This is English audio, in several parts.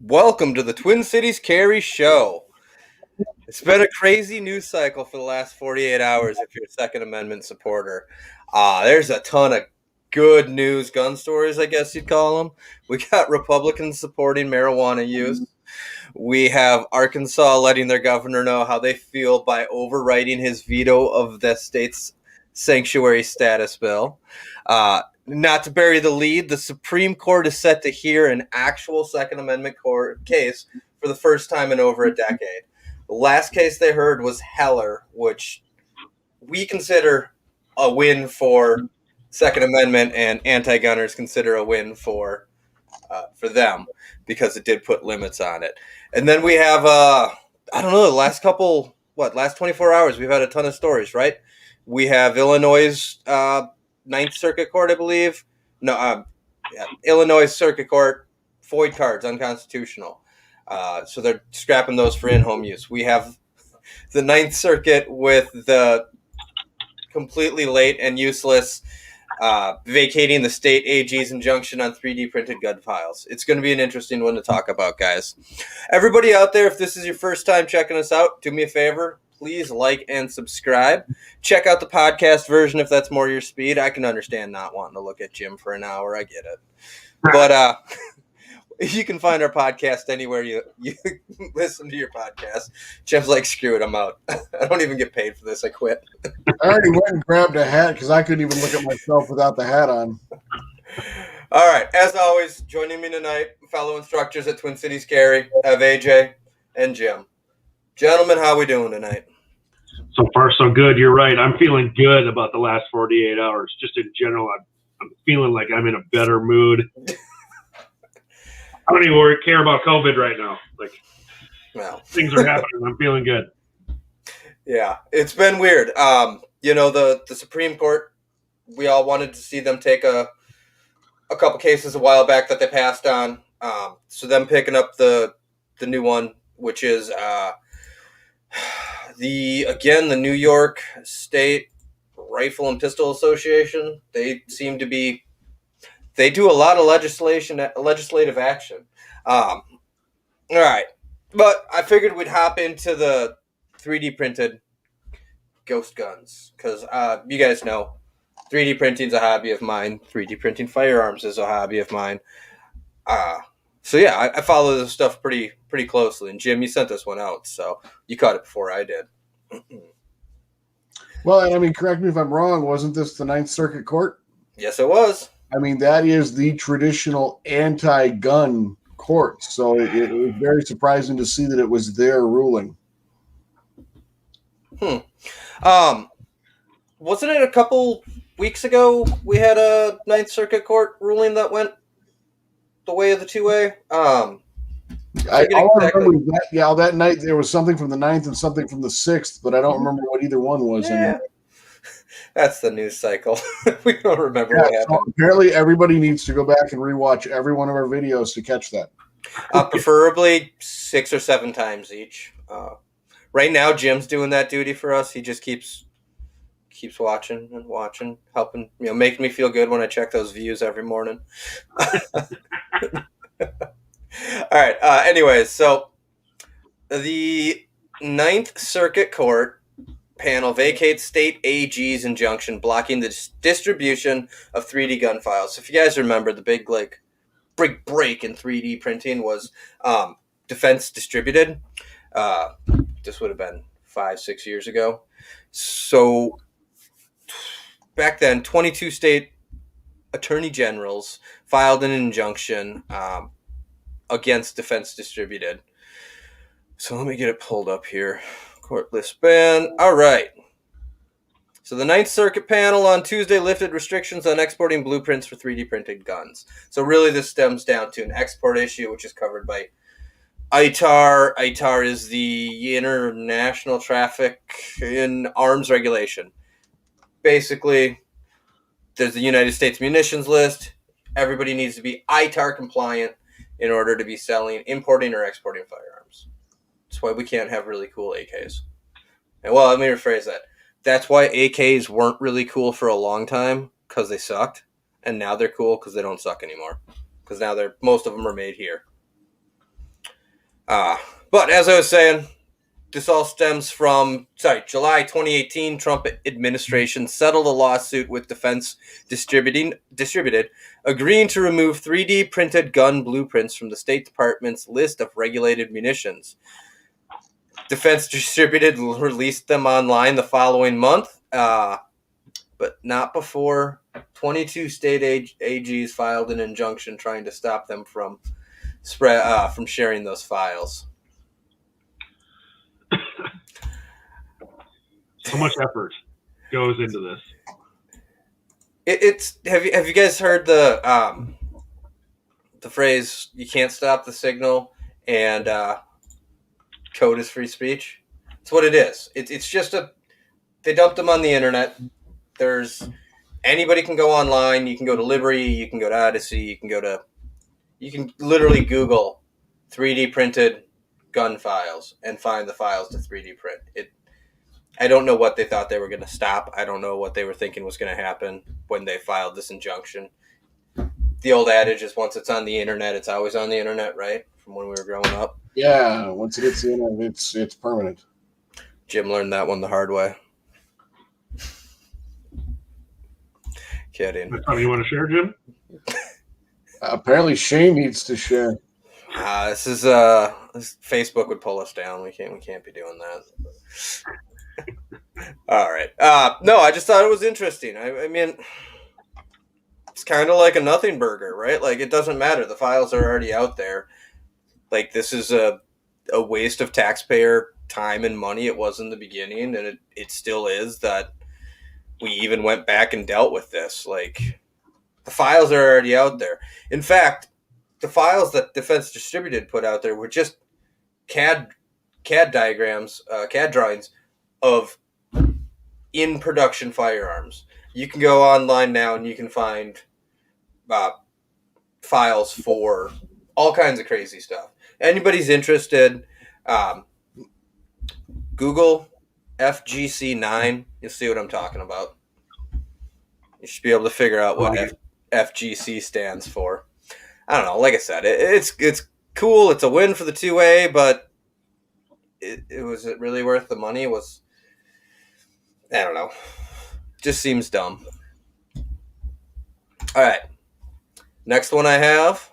Welcome to the Twin Cities Carry Show. It's been a crazy news cycle for the last 48 hours if you're a Second Amendment supporter. There's a ton of good news, gun stories, I guess you'd call them. We got Republicans supporting marijuana use. We have Arkansas letting their governor know how they feel by overriding his veto of the state's sanctuary status bill. Not to bury the lead, the Supreme Court is set to hear an actual Second Amendment court case for the first time in over a decade. The last case they heard was Heller, which we consider a win for Second Amendment, and anti-gunners consider a win for them because it did put limits on it. And then we have, the last 24 hours, we've had a ton of stories, right? We have Illinois' Ninth Circuit Court, I believe. Illinois Circuit Court, FOID cards, unconstitutional. So they're scrapping those for in-home use. We have the Ninth Circuit with the completely late and useless vacating the state AG's injunction on 3D printed gun files. It's going to be an interesting one to talk about, guys. Everybody out there, if this is your first time checking us out, do me a favor. Please like and subscribe. Check out the podcast version if that's more your speed. I can understand not wanting to look at Jim for an hour. I get it. But you can find our podcast anywhere you listen to your podcast. Jim's like, screw it, I'm out. I don't even get paid for this. I quit. I already went and grabbed a hat because I couldn't even look at myself without the hat on. All right. As always, joining me tonight, fellow instructors at Twin Cities Carry, have AJ and Jim. Gentlemen, how are we doing tonight? So far, so good. You're right. I'm feeling good about the last 48 hours. Just in general, I'm feeling like I'm in a better mood. I don't even care about COVID right now. Things are happening. I'm feeling good. Yeah, it's been weird. The Supreme Court, we all wanted to see them take a couple cases a while back that they passed on. So them picking up the new one, which is the New York State Rifle and Pistol Association. They seem to be, they do a lot of legislative action. All right. But I figured we'd hop into the 3D printed ghost guns because you guys know 3D printing is a hobby of mine. 3D printing firearms is a hobby of mine. So yeah, I follow this stuff pretty closely. And Jim, you sent this one out, so you caught it before I did. Well, and I mean, correct me if I'm wrong. Wasn't this the Ninth Circuit Court? Yes, it was. I mean, that is the traditional anti-gun court. So it was very surprising to see that it was their ruling. Wasn't it a couple weeks ago we had a Ninth Circuit Court ruling that went the way of the two-way? All I remember that, that night there was something from the 9th and something from the 6th, but I don't remember what either one was. Yeah. That's the news cycle. We don't remember what happened. So apparently everybody needs to go back and rewatch every one of our videos to catch that. Preferably 6 or 7 times each. Right now, Jim's doing that duty for us. He just keeps watching and watching, helping, making me feel good when I check those views every morning. All right. Anyways, so the Ninth Circuit Court panel vacates state AG's injunction blocking the distribution of 3D gun files. So if you guys remember, the big break in 3D printing was defense distributed. This would have been 5-6 years ago. So back then, 22 state attorney generals filed an injunction against defense distributed. So let me get it pulled up here. Court list ban. All right. So the Ninth Circuit panel on Tuesday lifted restrictions on exporting blueprints for 3D printed guns. So really this stems down to an export issue, which is covered by ITAR. ITAR is the International Traffic in Arms Regulation. Basically, there's the United States munitions list. Everybody needs to be ITAR compliant in order to be importing or exporting firearms. That's why we can't have really cool AKs. And well, let me rephrase that. That's why AKs weren't really cool for a long time, because they sucked. And now they're cool because they don't suck anymore. Because now most of them are made here. But as I was saying, this all stems from, July 2018, Trump administration settled a lawsuit with Defense Distributed, agreeing to remove 3D printed gun blueprints from the State Department's list of regulated munitions. Defense Distributed released them online the following month, but not before 22 state AGs filed an injunction trying to stop them from sharing those files. How much effort goes into this? It's have you guys heard the phrase "you can't stop the signal" and code is free speech? It's what it is. It's just they dumped them on the internet. There's anybody can go online. You can go to Liberty. You can go to Odyssey. You can literally Google 3D printed gun files and find the files to 3D print. I don't know what they thought they were going to stop. I don't know what they were thinking was going to happen when they filed this injunction. The old adage is once it's on the internet, it's always on the internet, right? From when we were growing up. Yeah, once it hits the internet, it's permanent. Jim learned that one the hard way. Kidding. That's something you want to share, Jim? Apparently, Shane needs to share. This Facebook would pull us down. We can't be doing that. All right. No, I just thought it was interesting. I mean, it's kind of like a nothing burger, right? Like, it doesn't matter. The files are already out there. Like, this is a waste of taxpayer time and money. It was in the beginning, and it still is, that we even went back and dealt with this. Like, the files are already out there. In fact, the files that Defense Distributed put out there were just CAD diagrams, CAD drawings of in-production firearms. You can go online now and you can find files for all kinds of crazy stuff. Anybody's interested, Google FGC9. You'll see what I'm talking about. You should be able to figure out what FGC stands for. I don't know. Like I said, it's cool. It's a win for the 2A, but was it really worth the money? I don't know. Just seems dumb. All right. Next one I have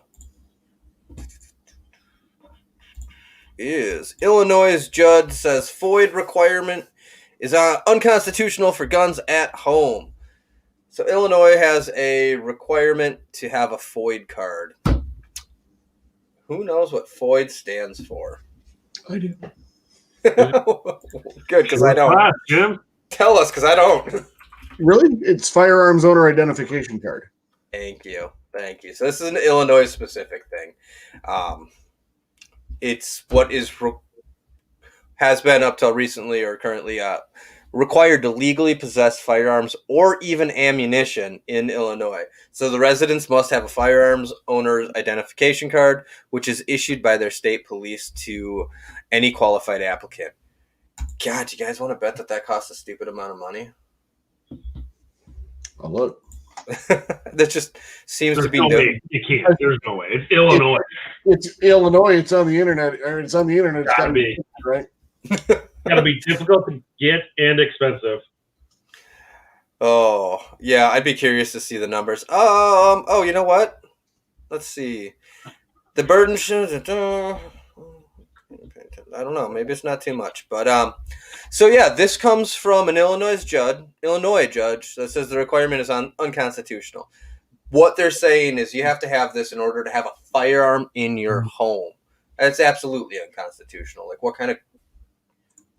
is Illinois' judge says FOID requirement is unconstitutional for guns at home. So Illinois has a requirement to have a FOID card. Who knows what FOID stands for? I do. Good, because I don't. Jim? Tell us, because I don't. Really? It's firearms owner identification card. Thank you. So this is an Illinois-specific thing. It's what has been up till recently or currently required to legally possess firearms or even ammunition in Illinois. So the residents must have a firearms owner's identification card, which is issued by their state police to any qualified applicant. God, do you guys want to bet that costs a stupid amount of money? Oh, look. That just seems to be no way. You can't. There's no way. It's Illinois. It's Illinois. It's on the internet. Or it's on the internet. It's gotta be right. Gotta be difficult to get and expensive. Oh yeah, I'd be curious to see the numbers. Oh, you know what? Let's see. The burden shows. I don't know. Maybe it's not too much, but so yeah, this comes from an Illinois judge that says the requirement is unconstitutional. What they're saying is you have to have this in order to have a firearm in your home. That's absolutely unconstitutional. Like, what kind of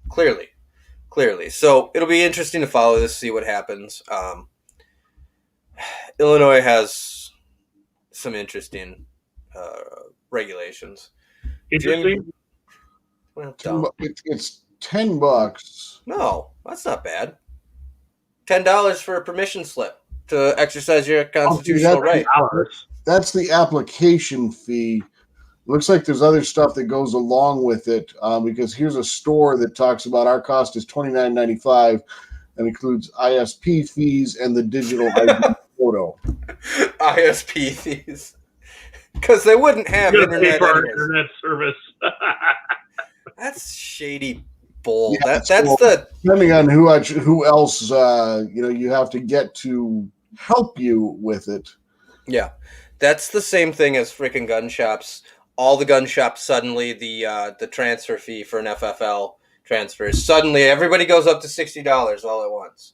clearly. So it'll be interesting to follow this, see what happens. Illinois has some interesting regulations. Interesting. Well, it's $10. No, that's not bad. $10 for a permission slip to exercise your constitutional right. That's the application fee. Looks like there's other stuff that goes along with it, because here's a store that talks about our cost is $29.95 and includes ISP fees and the digital ID photo. ISP fees. Because they wouldn't have You're gonna pay internet for our anyways. internet service. That's shady bull. Yeah, That's so the depending on who else you have to get to help you with it. yeah. That's the same thing as freaking gun shops. All the gun shops suddenly the transfer fee for an FFL transfers. Suddenly everybody goes up to $60 all at once.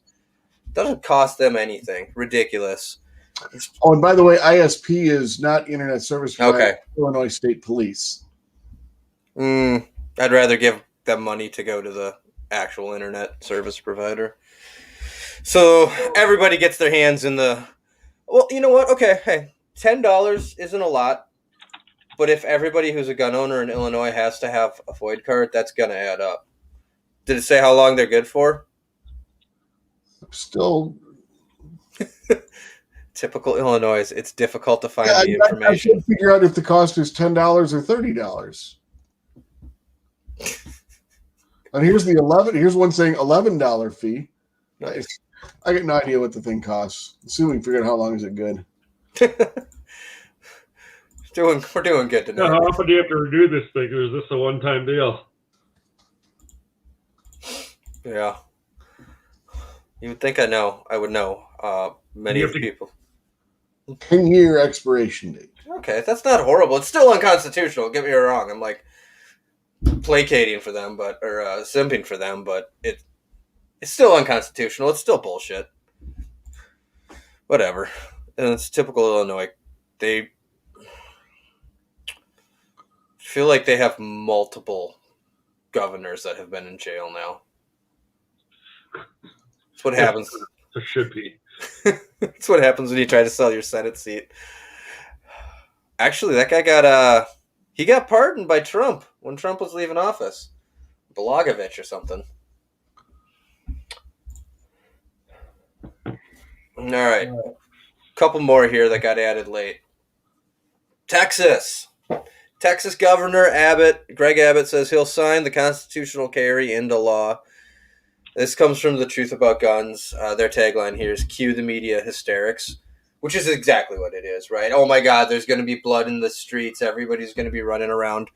Doesn't cost them anything. Ridiculous. Oh, and by the way, ISP is not Internet Service Provider. Okay. Illinois State Police. I'd rather give them money to go to the actual internet service provider. So everybody gets their hands in the. Well, you know what? Okay, hey, $10 isn't a lot, but if everybody who's a gun owner in Illinois has to have a FOID card, that's gonna add up. Did it say how long they're good for? Still, Typical Illinois. It's difficult to find yeah, the I information. can't figure out if the cost is $10 or $30. And here's the 11. Here's one saying $11 fee. Nice. I get no idea what the thing costs. Assuming we can figure out how long is it good. We're doing good today. How often do you have to renew this thing, or is this a one-time deal? Yeah. You would think I would know. Many of the people. 10-year expiration date. Okay, that's not horrible. It's still unconstitutional. Get me wrong. I'm like placating for them, or simping for them, but it's still unconstitutional. It's still bullshit. Whatever. And it's typical Illinois. They feel like they have multiple governors that have been in jail now. That's what happens. There should be. That's what happens when you try to sell your Senate seat. Actually, that guy got pardoned by Trump when Trump was leaving office. Blogovich or something. All right. Couple more here that got added late. Texas Governor Greg Abbott says he'll sign the constitutional carry into law. This comes from The Truth About Guns. Their tagline here is "Cue the media hysterics," which is exactly what it is, right? Oh my God, there's going to be blood in the streets. Everybody's going to be running around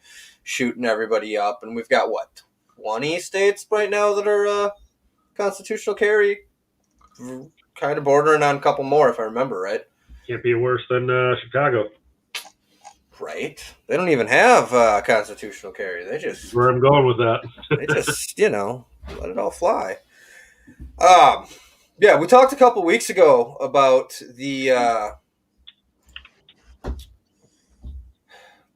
shooting everybody up. And we've got, 20 states right now that are constitutional carry? Kind of bordering on a couple more, if I remember right. Can't be worse than Chicago. Right. They don't even have constitutional carry. They just... That's where I'm going with that. They just, let it all fly. Yeah, we talked a couple weeks ago about the...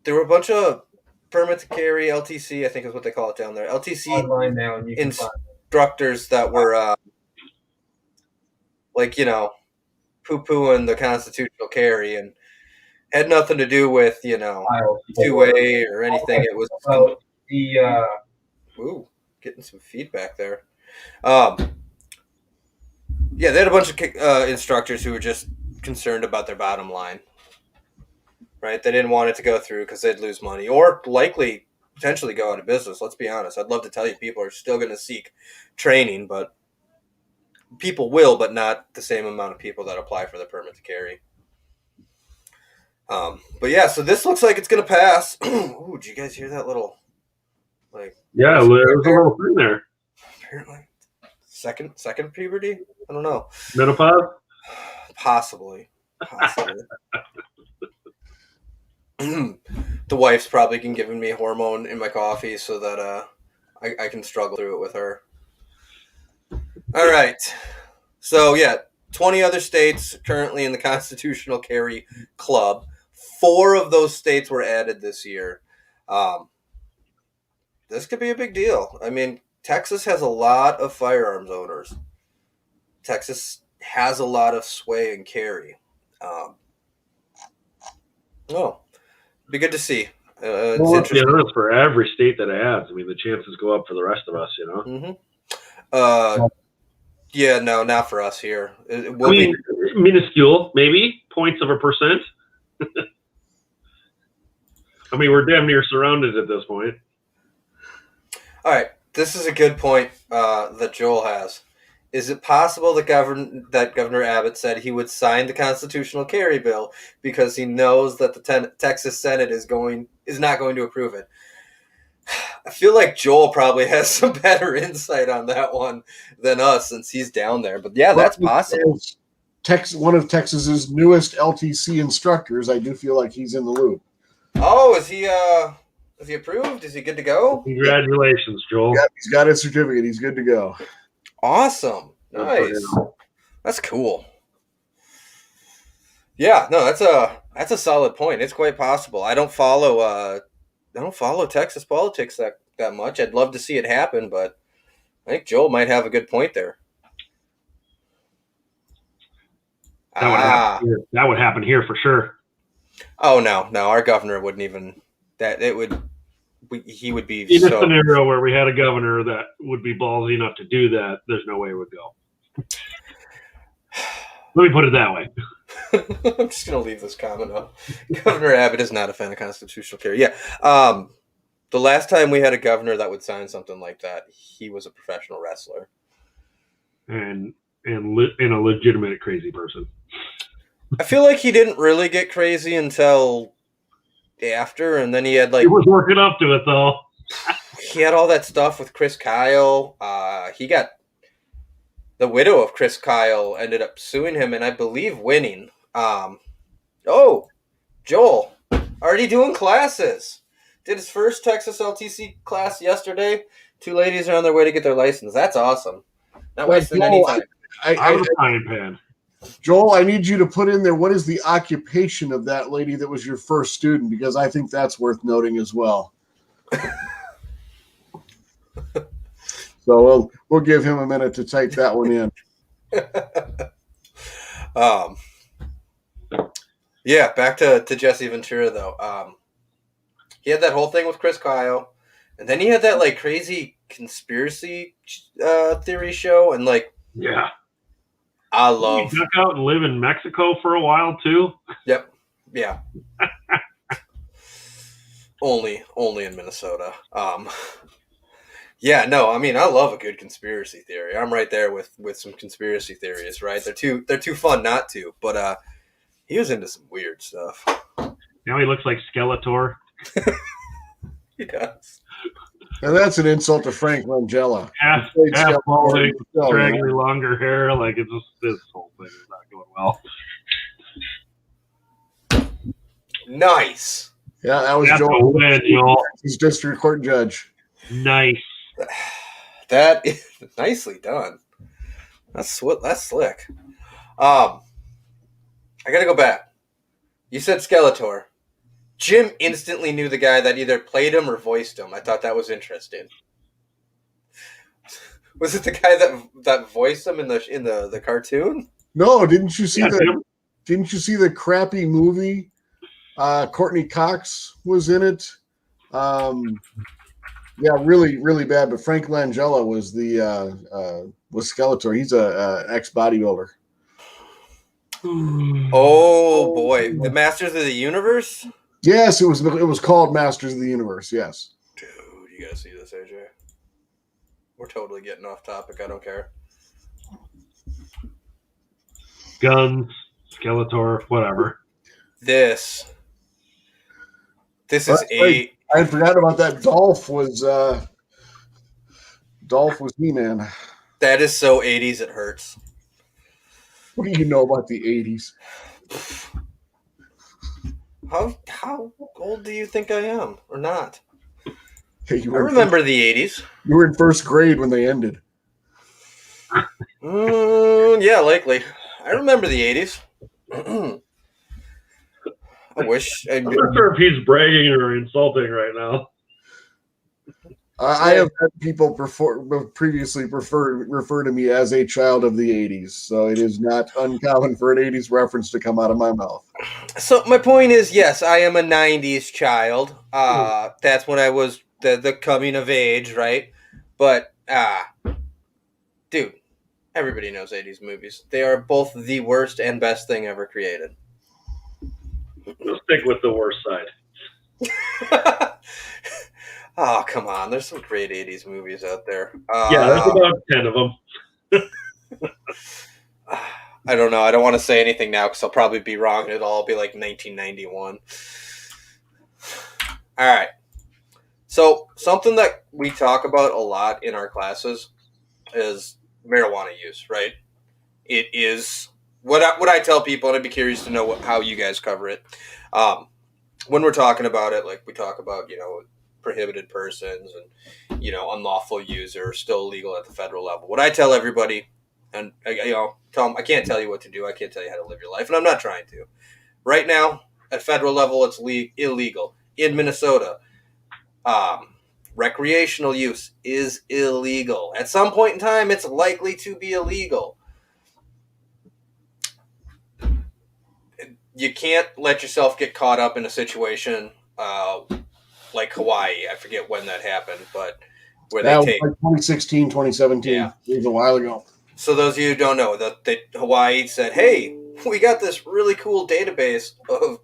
there were a bunch of permit to carry, LTC, I think is what they call it down there. LTC online now, and you can find instructors that were, poo-pooing the constitutional carry and had nothing to do with, files. two-way or anything. Okay. It was... So the Ooh, getting some feedback there. Yeah, they had a bunch of instructors who were just concerned about their bottom line, right? They didn't want it to go through because they'd lose money or likely potentially go out of business. Let's be honest. I'd love to tell you people are still going to seek training, but people will, but not the same amount of people that apply for the permit to carry. But yeah, so this looks like it's going to pass. Ooh, did you guys hear that little, Yeah, there's a little thing there. apparently second puberty? I don't know. Menopause? Possibly. The wife's probably been giving me hormone in my coffee so that I can struggle through it with her. All right. So, yeah, 20 other states currently in the constitutional carry club. 4 of those states were added this year. This could be a big deal. I mean, Texas has a lot of firearms owners. Texas has a lot of sway and carry. Be good to see. It's interesting. It's for every state that adds. I mean, the chances go up for the rest of us, Mm-hmm. Yeah, no, not for us here. It will be minuscule, maybe points of a percent. I mean, we're damn near surrounded at this point. All right, this is a good point that Joel has. is it possible that Governor Abbott said he would sign the constitutional carry bill because he knows that the Texas Senate is not going to approve it? I feel like Joel probably has some better insight on that one than us since he's down there. But yeah, that's possible. One of Texas's newest LTC instructors, I do feel like he's in the loop. Oh, is he approved? Is he good to go? Congratulations, Joel. He's got his certificate. He's good to go. Awesome. Nice. That's cool. Yeah, no, that's a solid point. It's quite possible. I don't follow Texas politics that much. I'd love to see it happen, but I think Joel might have a good point there. That would happen here for sure. Oh no, our governor wouldn't even. He would be in a scenario where we had a governor that would be ballsy enough to do that. There's no way it would go. Let me put it that way. I'm just gonna leave this comment up. Governor Abbott is not a fan of constitutional carry. Yeah. The last time we had a governor that would sign something like that, he was a professional wrestler. And a legitimate crazy person. I feel like he didn't really get crazy until after, and then he had he was working up to it though. He had all that stuff with Chris Kyle. He got the widow of Chris Kyle ended up suing him, and I believe winning. Joel, already doing classes. Did his first Texas LTC class yesterday. 2 ladies are on their way to get their license. That's awesome. Not wasting any time. I'm a frying pan. Joel, I need you to put in there what is the occupation of that lady that was your first student, because I think that's worth noting as well. So we'll give him a minute to type that one in. Yeah, back to Jesse Ventura though. He had that whole thing with Chris Kyle, and then he had that like crazy conspiracy theory show, and yeah. I love. He duck out and live in Mexico for a while too. Yep. Yeah. only in Minnesota. Yeah. No. I mean, I love a good conspiracy theory. I'm right there with some conspiracy theories. Right. They're too fun not to. But he was into some weird stuff. Now he looks like Skeletor. He does. And that's an insult to Frank Langella. Half balding, straggly, longer hair. Like it's just this whole thing is not going well. Nice. Yeah, that was Joel. He's district court judge. Nice. That is nicely done. That's slick. I gotta go back. You said Skeletor. Jim instantly knew the guy that either played him or voiced him. I thought that was interesting. Was it the guy that voiced him in the cartoon? No, didn't you see the crappy movie? Courtney Cox was in it. Yeah, really, really bad. But Frank Langella was was Skeletor. He's a ex bodybuilder. Oh boy, the Masters of the Universe. Yes, it was called Masters of the Universe. Yes. Dude, you gotta see this, AJ. We're totally getting off topic. I don't care. Guns, Skeletor, whatever. This is right. I had forgotten about that. Dolph was He-Man. That is so 80s it hurts. What do you know about the 80s? How old do you think I am, or not? Hey, I remember the 80s. You were in first grade when they ended. Yeah, likely. I remember the 80s. I wish. I'm not sure if he's bragging or insulting right now. I have had people previously refer to me as a child of the 80s, so it is not uncommon for an 80s reference to come out of my mouth. So my point is, yes, I am a 90s child. That's when I was the coming of age, right? But, dude, everybody knows 80s movies. They are both the worst and best thing ever created. We'll stick with the worst side. Oh, come on. There's some great 80s movies out there. Yeah, there's about 10 of them. I don't know. I don't want to say anything now because I'll probably be wrong. It'll all be like 1991. All right. So something that we talk about a lot in our classes is marijuana use, right? It is what I tell people, and I'd be curious to know how you guys cover it. When we're talking about it, like we talk about, prohibited persons and, unlawful use are still illegal at the federal level. What I tell everybody, and, tell them, I can't tell you what to do. I can't tell you how to live your life, and I'm not trying to. Right now, at federal level, it's illegal. In Minnesota, recreational use is illegal. At some point in time, it's likely to be illegal. You can't let yourself get caught up in a situation like Hawaii. I forget when that happened, but where That they was take like 2016, 2017. Yeah. It was a while ago. So those of you who don't know, that Hawaii said, "Hey, we got this really cool database of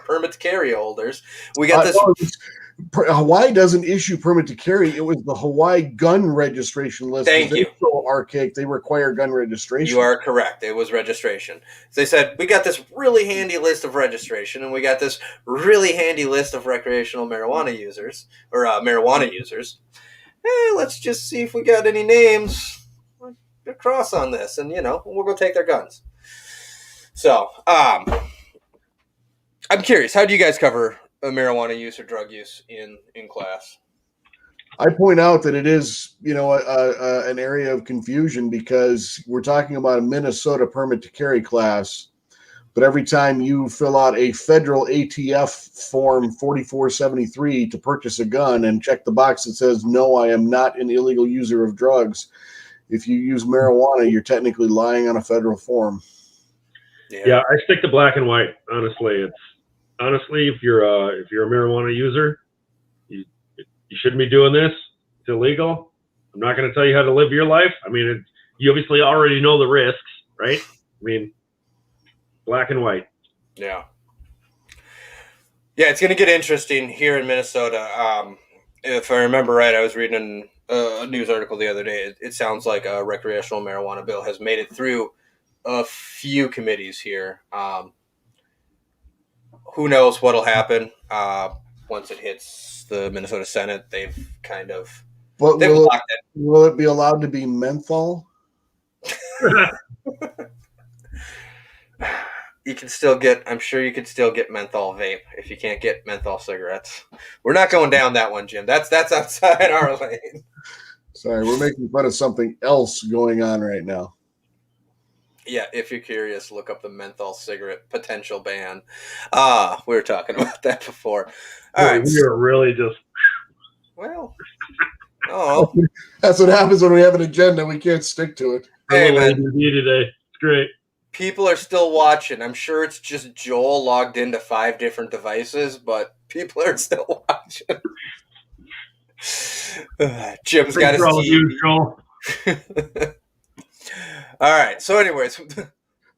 permit to carry holders. We got this." Hawaii doesn't issue permit to carry. It was the Hawaii gun registration list. Thank you. So archaic. They require gun registration. You are correct. It was registration. So they said, we got this really handy list of registration, and we got this really handy list of recreational marijuana users, or marijuana users. Hey, let's just see if we got any names across on this, and, we'll go take their guns. So, I'm curious, how do you guys cover marijuana use or drug use in class? I point out that it is, an area of confusion because we're talking about a Minnesota permit to carry class, but every time you fill out a federal ATF form 4473 to purchase a gun and check the box that says, no, I am not an illegal user of drugs, if you use marijuana, you're technically lying on a federal form. Yeah, I stick to black and white. Honestly, if you're a marijuana user, you shouldn't be doing this. It's illegal. I'm not going to tell you how to live your life. I mean, you obviously already know the risks, right? I mean, black and white. Yeah. Yeah, it's going to get interesting here in Minnesota. If I remember right, I was reading a news article the other day. It sounds like a recreational marijuana bill has made it through a few committees here. Who knows what'll happen once it hits the Minnesota Senate? They've kind of blocked it. Will it be allowed to be menthol? You can still get. I'm sure you could still get menthol vape if you can't get menthol cigarettes. We're not going down that one, Jim. That's outside our lane. Sorry, we're making fun of something else going on right now. Yeah, if you're curious, look up the menthol cigarette potential ban. We were talking about that before. All right, we are really just. Well, oh, that's what happens when we have an agenda. We can't stick to it. Hey, man. Today. It's great. People are still watching. I'm sure it's just Joel logged into 5 different devices, but people are still watching. Jim's got his TV. All right. So, anyways, so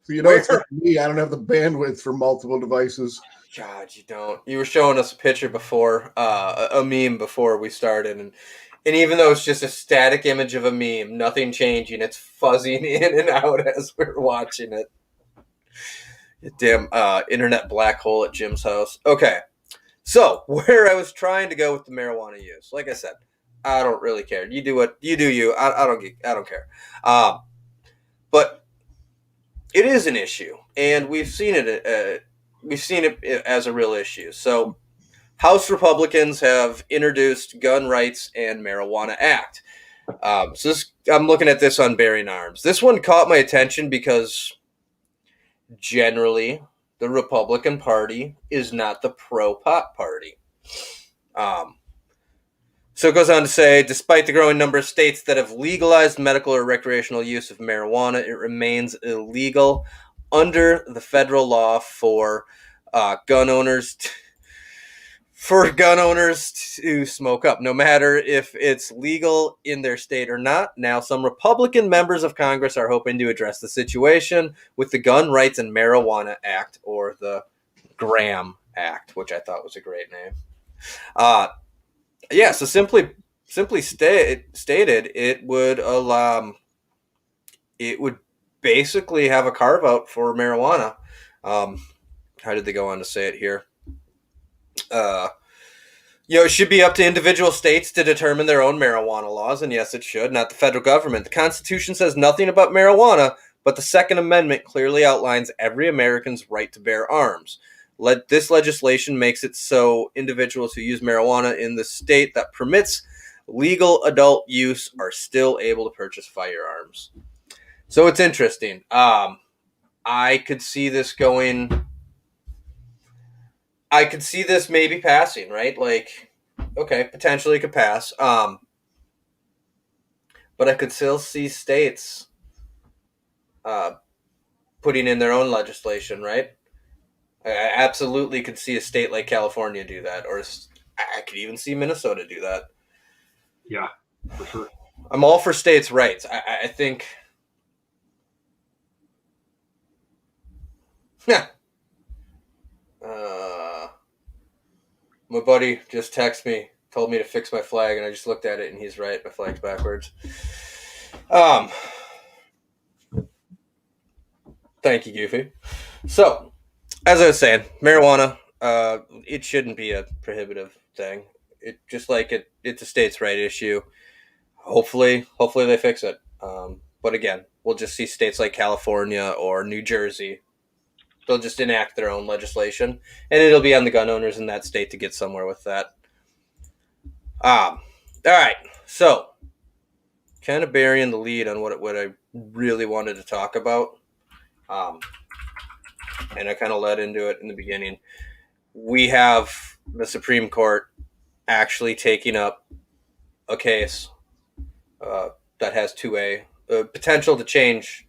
it's like me. I don't have the bandwidth for multiple devices. God, you don't. You were showing us a picture before, a meme before we started, and even though it's just a static image of a meme, nothing changing, it's fuzzing in and out as we're watching it. Damn internet black hole at Jim's house. Okay, so where I was trying to go with the marijuana use, like I said, I don't really care. You do what you do. I don't care. But it is an issue, and we've seen it. We've seen it as a real issue. So, House Republicans have introduced Gun Rights and Marijuana Act. I'm looking at this on Bearing Arms. This one caught my attention because generally the Republican Party is not the pro-pot party. So it goes on to say, despite the growing number of states that have legalized medical or recreational use of marijuana, it remains illegal under the federal law for gun owners to smoke up, no matter if it's legal in their state or not. Now, some Republican members of Congress are hoping to address the situation with the Gun Rights and Marijuana Act, or the Graham Act, which I thought was a great name. So simply stated, it would basically have a carve out for marijuana. How did they go on to say it here? It should be up to individual states to determine their own marijuana laws, and yes, it should, not the federal government. The Constitution says nothing about marijuana, but the Second Amendment clearly outlines every American's right to bear arms. This legislation makes it so individuals who use marijuana in the state that permits legal adult use are still able to purchase firearms. So it's interesting. I could see this going. I could see this maybe passing, right? Like, okay, potentially could pass. But I could still see states putting in their own legislation, right? I absolutely could see a state like California do that, or I could even see Minnesota do that. Yeah, for sure. I'm all for states' rights. I think. Yeah. My buddy just texted me, told me to fix my flag, and I just looked at it, and he's right. My flag's backwards. Thank you, Goofy. So, as I was saying, marijuana, it shouldn't be a prohibitive thing. It's a states' right issue. Hopefully they fix it. But again, we'll just see states like California or New Jersey. They'll just enact their own legislation, and it'll be on the gun owners in that state to get somewhere with that. All right. So, kind of burying the lead on what I really wanted to talk about. And I kind of led into it in the beginning. We have the Supreme Court actually taking up a case that has 2A potential to change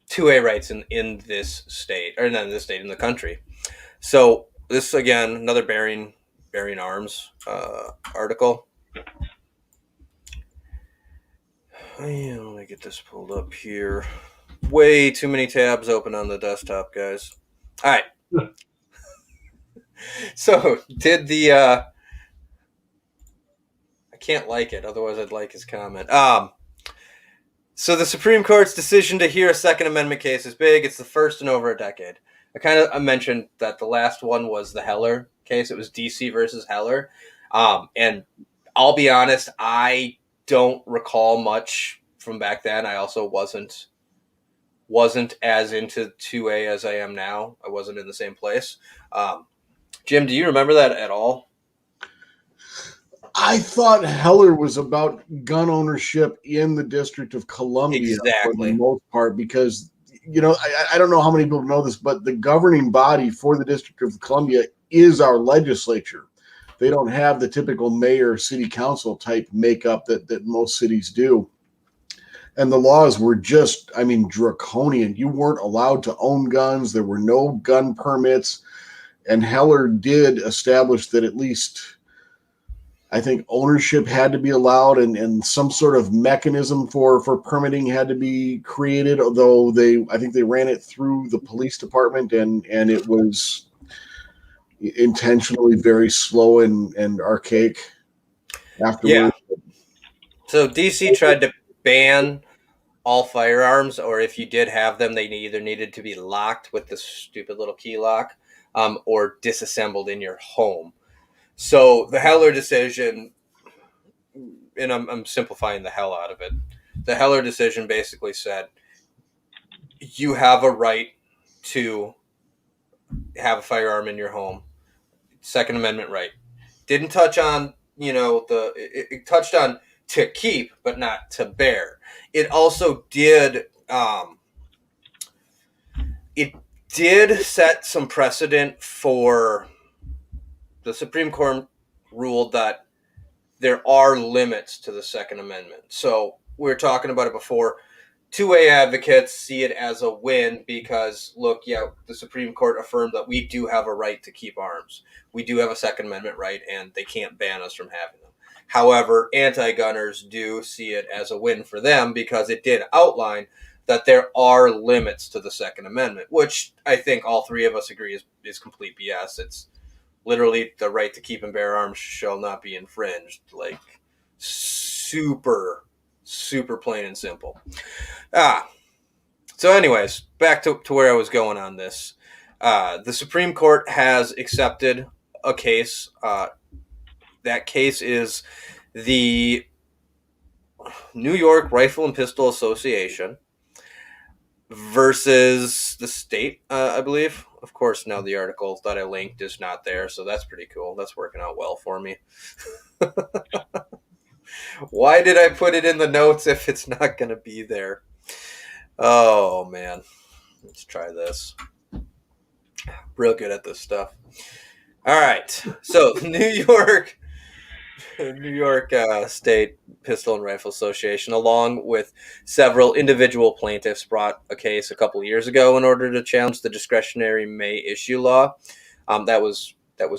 2A rights in this state, or not in this state, in the country. So this, again, another bearing arms article. Let me get this pulled up here. Way too many tabs open on the desktop, guys. All right. So did the I can't like it, otherwise I'd like his comment. So the Supreme Court's decision to hear a Second Amendment case is big. It's the first in over a decade. I mentioned that the last one was the Heller case. It was DC versus Heller. And I'll be honest, I don't recall much from back then. I also wasn't as into 2A as I am now. I wasn't in the same place. Jim, do you remember that at all? I thought Heller was about gun ownership in the District of Columbia for the most part, because, I don't know how many people know this, but the governing body for the District of Columbia is our legislature. They don't have the typical mayor, city council type makeup that most cities do. And the laws were just, draconian. You weren't allowed to own guns. There were no gun permits. And Heller did establish that at least, I think, ownership had to be allowed, and some sort of mechanism for permitting had to be created, although I think they ran it through the police department, and it was intentionally very slow and archaic afterwards. Yeah. So DC tried to ban all firearms, or if you did have them, they either needed to be locked with the stupid little key lock, or disassembled in your home. So the Heller decision, and I'm simplifying the hell out of it, the Heller decision basically said you have a right to have a firearm in your home. Second Amendment right. Didn't touch on, it touched on to keep, but not to bear. It also did, set some precedent for the Supreme Court ruled that there are limits to the Second Amendment. So we were talking about it before. 2A advocates see it as a win because, look, the Supreme Court affirmed that we do have a right to keep arms. We do have a Second Amendment right, and they can't ban us from having them. However, anti-gunners do see it as a win for them because it did outline that there are limits to the Second Amendment, which I think all three of us agree is complete BS. It's literally the right to keep and bear arms shall not be infringed. Like, super, super plain and simple. So, anyways, back to where I was going on this. The Supreme Court has accepted a case. That case is the New York Rifle and Pistol Association versus the state, I believe. Of course, now the article that I linked is not there, so that's pretty cool. That's working out well for me. Why did I put it in the notes if it's not going to be there? Oh, man. Let's try this. Real good at this stuff. All right. So, New York State Pistol and Rifle Association, along with several individual plaintiffs, brought a case a couple of years ago in order to challenge the discretionary may issue law. That was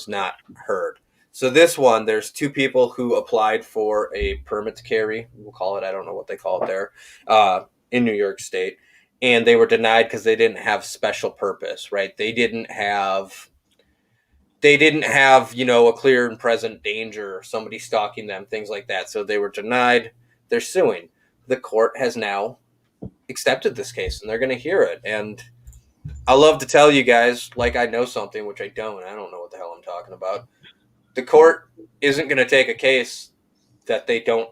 not heard. So this one, there's two people who applied for a permit to carry. We'll call it. I don't know what they call it there in New York State, and they were denied because they didn't have special purpose. Right? They didn't have a clear and present danger, somebody stalking them, things like that. So they were denied. They're suing. The court has now accepted this case, and they're going to hear it. And I love to tell you guys, like I know something, which I don't. I don't know what the hell I'm talking about. The court isn't going to take a case that they don't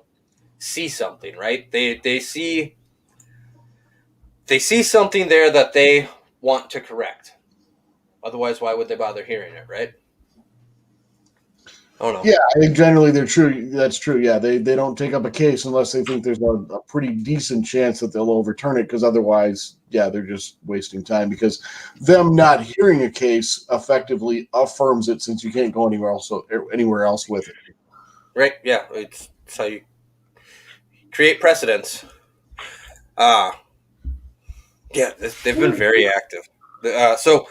see something, right? They see something there that they want to correct. Otherwise, why would they bother hearing it, right? Oh no. Yeah, I think generally they're true. That's true. Yeah, they don't take up a case unless they think there's a pretty decent chance that they'll overturn it, because otherwise, yeah, they're just wasting time, because them not hearing a case effectively affirms it, since you can't go anywhere else with it. Right? Yeah, it's how you create precedents. Yeah, they've been very active. So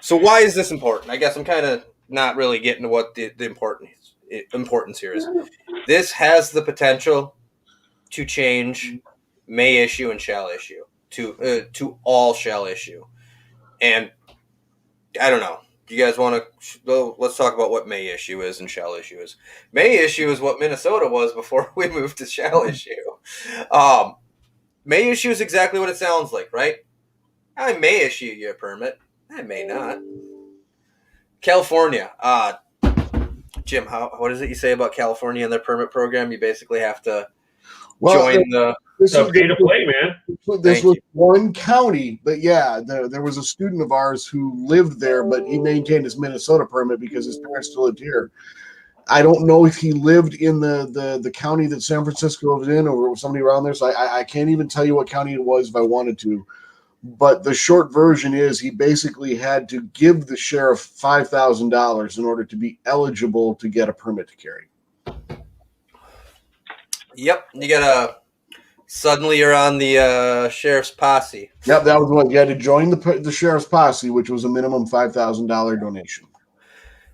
why is this important? I guess I'm kind of not really getting to what the importance here is. This has the potential to change may issue and shall issue to all shall issue. And I don't know. Do you guys want to? Let's talk about what may issue is and shall issue is. May issue is what Minnesota was before we moved to shall issue. May issue is exactly what it sounds like, right? I may issue you a permit. I may not. California. Jim, what does it you say about California and their permit program? You basically have to join the... It's a pay to play, man. This was one county, but yeah, there was a student of ours who lived there, but he maintained his Minnesota permit because his parents still lived here. I don't know if he lived in the county that San Francisco was in, or somebody around there, so I can't even tell you what county it was if I wanted to. But the short version is he basically had to give the sheriff $5,000 in order to be eligible to get a permit to carry. Yep, you gotta... Suddenly you're on the sheriff's posse. Yep, that was what you had to join the sheriff's posse, which was a minimum $5,000 donation.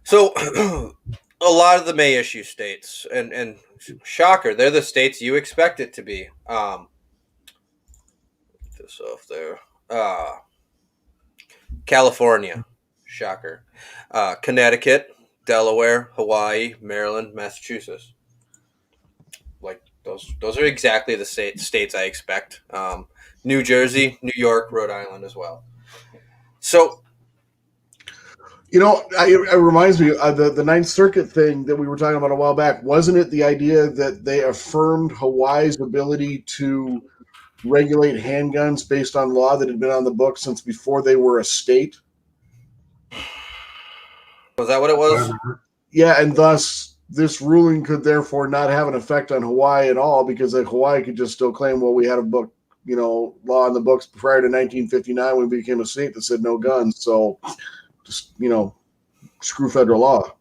So a lot of the may issue states, and shocker, they're the states you expect it to be. Get this off there. California, shocker. Connecticut, Delaware, Hawaii, Maryland, Massachusetts. Like those are exactly the states I expect. New Jersey, New York, Rhode Island as well. So, it reminds me of the Ninth Circuit thing that we were talking about a while back. Wasn't it the idea that they affirmed Hawaii's ability to regulate handguns based on law that had been on the books since before they were a state? Was that what it was? Yeah, and thus this ruling could therefore not have an effect on Hawaii at all, because Hawaii could just still claim, well, we had a book, law in the books prior to 1959 when we became a state that said no guns. So just, screw federal law.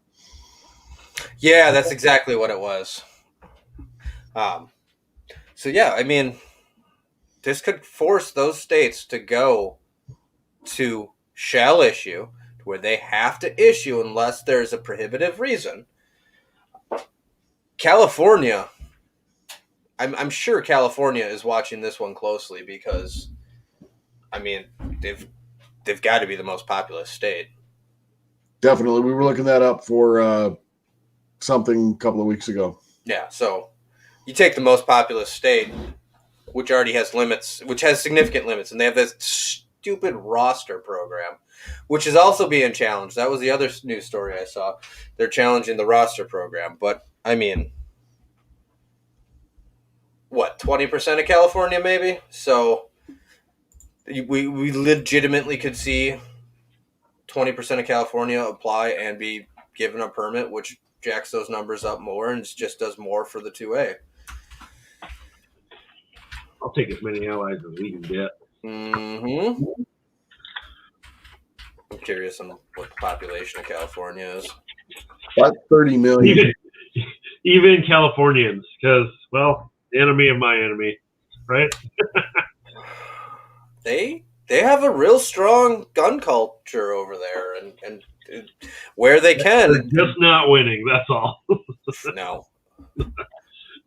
Yeah, that's exactly what it was. So yeah, I mean, this could force those states to go to shall issue, where they have to issue unless there's a prohibitive reason. California, I'm sure California is watching this one closely, because, I mean, they've got to be the most populous state. Definitely. We were looking that up for something a couple of weeks ago. Yeah, so you take the most populous state, which already has limits, which has significant limits, and they have this stupid roster program, which is also being challenged. That was the other news story I saw. They're challenging the roster program, but I mean, what, 20% of California maybe? So we legitimately could see 20% of California apply and be given a permit, which jacks those numbers up more and just does more for the 2A. I'll take as many allies as we can get. Mm-hmm. I'm curious on what the population of California is. About 30 million. Even Californians, because, well, the enemy of my enemy, right? They have a real strong gun culture over there, and where they can. They're just not winning, that's all. No.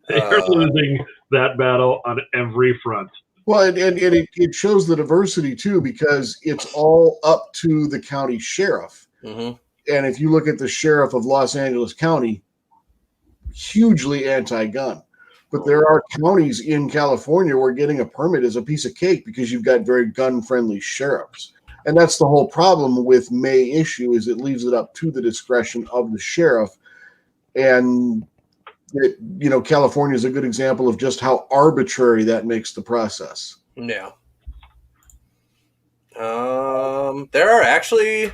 They are losing that battle on every front. Well, and it shows the diversity, too, because it's all up to the county sheriff. Mm-hmm. And if you look at the sheriff of Los Angeles County, hugely anti-gun. But there are counties in California where getting a permit is a piece of cake because you've got very gun-friendly sheriffs. And that's the whole problem with May issue, is it leaves it up to the discretion of the sheriff. And, California is a good example of just how arbitrary that makes the process. Yeah. There are actually,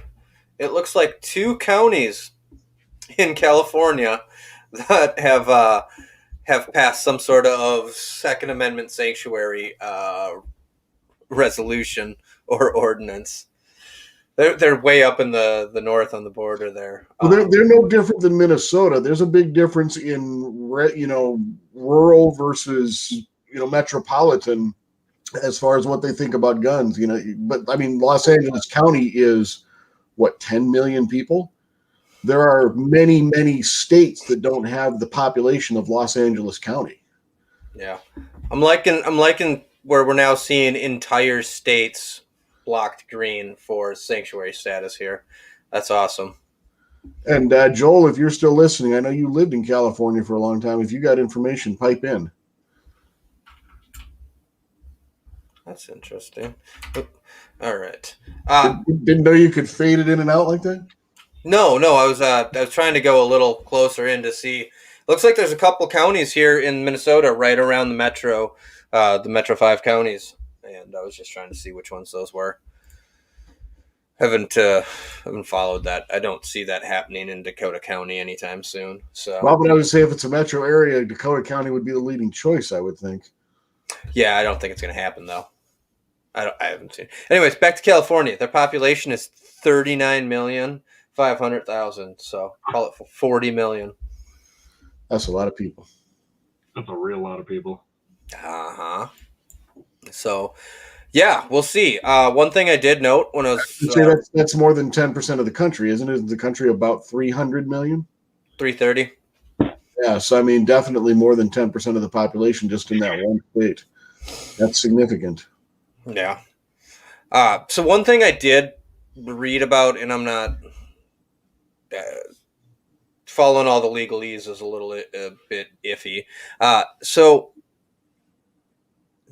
it looks like 2 counties in California that have passed some sort of Second Amendment sanctuary resolution or ordinance. They're way up in the north on the border there. Well, they're no different than Minnesota. There's a big difference in rural versus metropolitan as far as what they think about guns. But I mean, Los Angeles County is what, 10 million people? There are many, many states that don't have the population of Los Angeles County. Yeah, I'm liking where we're now seeing entire states blocked green for sanctuary status here. That's awesome. And Joel, if you're still listening, I know you lived in California for a long time. If you got information, pipe in. That's interesting. All right. Didn't know you could fade it in and out like that? No. I was trying to go a little closer in to see. Looks like there's a couple counties here in Minnesota right around the Metro 5 counties, and I was just trying to see which ones those were. Haven't followed that. I don't see that happening in Dakota County anytime soon. So, well, but I would say if it's a metro area, Dakota County would be the leading choice, I would think. Yeah, I don't think it's going to happen though. I haven't seen. Anyways, back to California. Their population is 39,500,000. So call it 40 million. That's a lot of people. That's a real lot of people. Uh-huh. So, yeah, we'll see. One thing I did note when I was... that's more than 10% of the country, isn't it? Is the country about 300 million? 330. Yeah, so I mean, definitely more than 10% of the population just in that one state. That's significant. Yeah. So one thing I did read about, and I'm not... following all the legalese is a bit iffy. So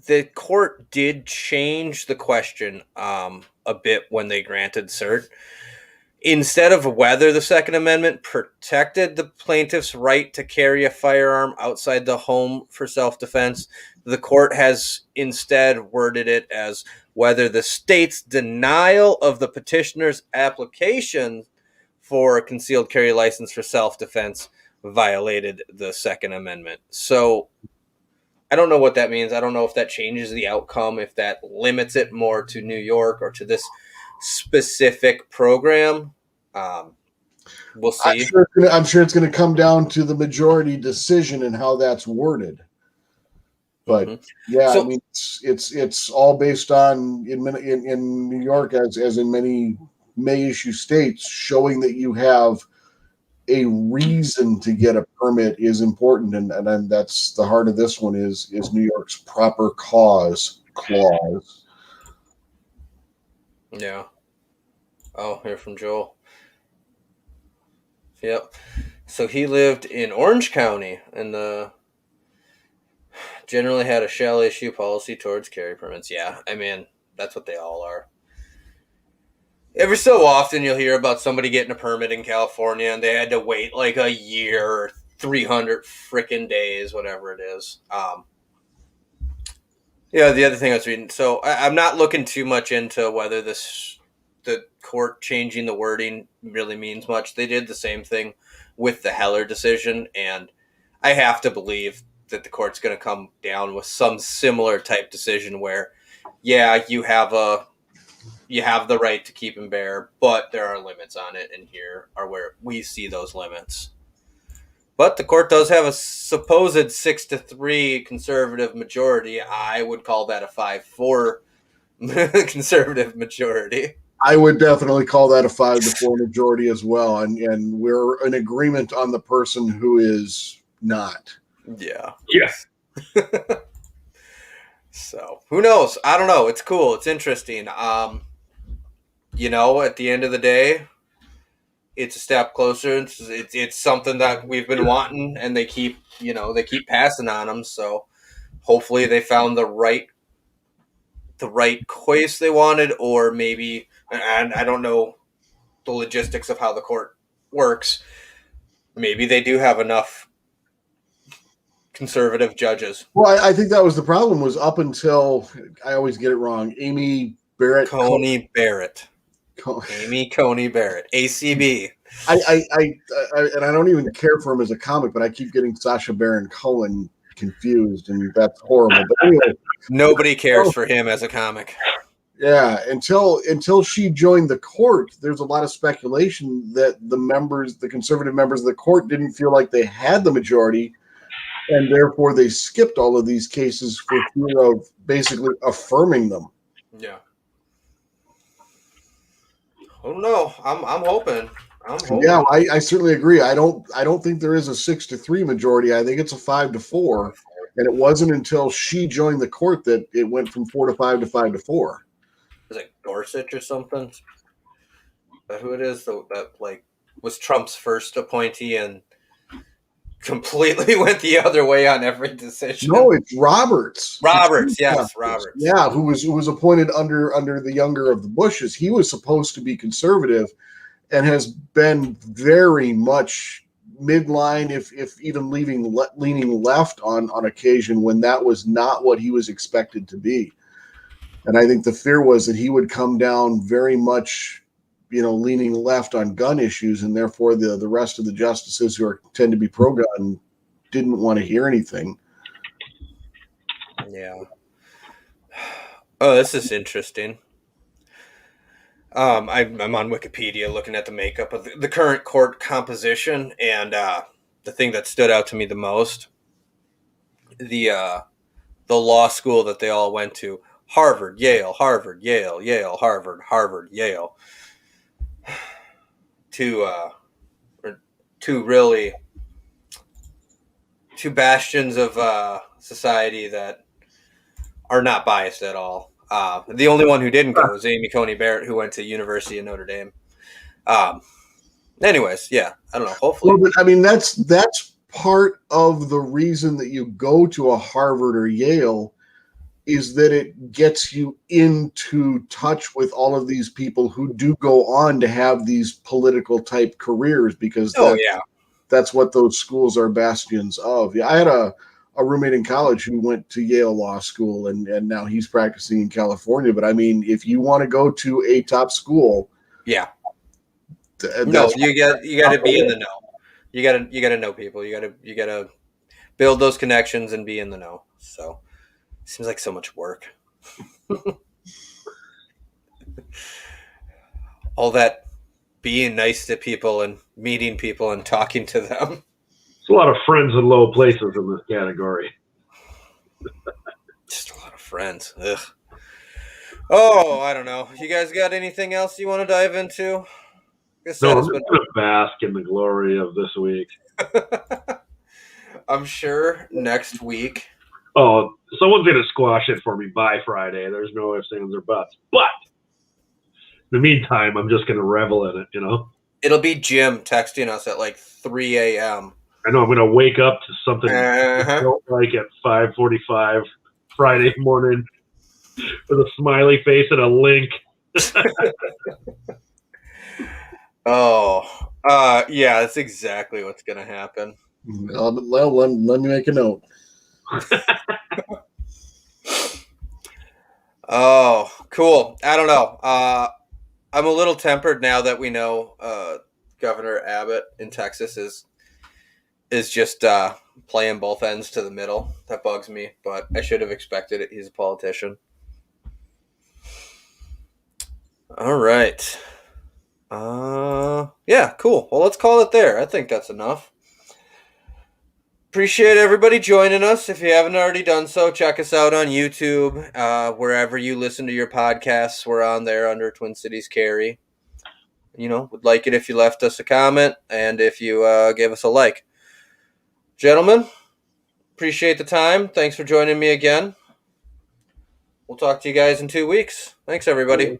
the court did change the question a bit when they granted cert. Instead of whether the Second Amendment protected the plaintiff's right to carry a firearm outside the home for self-defense, the court has instead worded it as whether the state's denial of the petitioner's application for a concealed carry license for self-defense violated the Second Amendment. So I don't know what that means. I don't know if that changes the outcome, if that limits it more to New York or to this specific program. We'll see. I'm sure it's going to come down to the majority decision and how that's worded. But I mean, it's all based on in New York, as in many may issue states, showing that you have a reason to get a permit is important, and that's the heart of this one is New York's proper cause clause. Yeah. Oh, here from Joel. Yep. So he lived in Orange County, and the generally had a shall issue policy towards carry permits. Yeah, I mean, that's what they all are. Every so often you'll hear about somebody getting a permit in California and they had to wait like a year or 300 freaking days, whatever it is. Yeah, the other thing I was reading, so I'm not looking too much into whether the court changing the wording really means much. They did the same thing with the Heller decision, and I have to believe that the court's going to come down with some similar type decision where, yeah, you have the right to keep and bear, but there are limits on it, and here are where we see those limits. But the court does have a supposed 6-3 conservative majority. I would call that a 5-4 conservative majority. I would definitely call that a 5-4 majority as well, and we're in agreement on the person who is not. Yeah. Yes. So who knows? I don't know. It's cool. It's interesting. At the end of the day, it's a step closer. It's something that we've been wanting, and they keep passing on them. So hopefully they found the right case they wanted, or maybe, and I don't know the logistics of how the court works. Maybe they do have enough conservative judges. Well, I think that was the problem. Was up until I always get it wrong. Amy Barrett, Coney Barrett. Amy Coney Barrett, ACB. I and I don't even care for him as a comic, but I keep getting Sacha Baron Cohen confused, and that's horrible. But anyway, nobody cares for him as a comic. Yeah, until she joined the court, there's a lot of speculation that the conservative members of the court didn't feel like they had the majority, and therefore they skipped all of these cases for fear of basically affirming them. Yeah. I don't know. I'm hoping. Yeah, I certainly agree. I don't think there is a 6-3 majority. I think it's a 5-4, and it wasn't until she joined the court that it went from 4-5 to 5-4. Is it Gorsuch or something? Is that who it is? That was Trump's first appointee and completely went the other way on every decision. No, it's Roberts. Roberts. Yeah, who was appointed under the younger of the Bushes. He was supposed to be conservative, and has been very much midline, if even leaning left on occasion when that was not what he was expected to be. And I think the fear was that he would come down very much, leaning left on gun issues, and therefore the rest of the justices who tend to be pro-gun didn't want to hear anything. Yeah. Oh, this is interesting. I'm on Wikipedia looking at the makeup of the current court composition, and the thing that stood out to me the most, the law school that they all went to. Harvard, Yale, Harvard, Yale, Yale, Harvard, Harvard, Yale. Two bastions of society that are not biased at all. The only one who didn't go was Amy Coney Barrett, who went to University of Notre Dame. Anyways, yeah, I don't know. Hopefully, well, but I mean that's part of the reason that you go to a Harvard or Yale, is that it gets you into touch with all of these people who do go on to have these political type careers, because that's what those schools are bastions of. Yeah, I had a roommate in college who went to Yale Law School, and now he's practicing in California. But I mean, if you want to go to a top school, you got to be in the know. You got to know people. You got to build those connections and be in the know. So. Seems like so much work. All that being nice to people and meeting people and talking to them. There's a lot of friends in low places in this category. Just a lot of friends. Ugh. Oh, I don't know. You guys got anything else you want to dive into? No, I'm just going to bask in the glory of this week. I'm sure next week. Oh, someone's going to squash it for me by Friday. There's no ifs, ands, or buts. But in the meantime, I'm just going to revel in it, It'll be Jim texting us at 3 a.m. I know I'm going to wake up to something I Uh-huh. don't like at 5:45 Friday morning with a smiley face and a link. Oh, yeah, that's exactly what's gonna happen. Well, let me make a note. Oh, cool. I don't know. I'm a little tempered now that we know Governor Abbott in Texas is just playing both ends to the middle. That bugs me, but I should have expected it. He's a politician. All right. Yeah, cool. Well, let's call it there. I think that's enough. Appreciate everybody joining us. If you haven't already done so, check us out on YouTube. Wherever you listen to your podcasts, we're on there under Twin Cities Carry. Would like it if you left us a comment and if you gave us a like. Gentlemen, appreciate the time. Thanks for joining me again. We'll talk to you guys in 2 weeks. Thanks, everybody.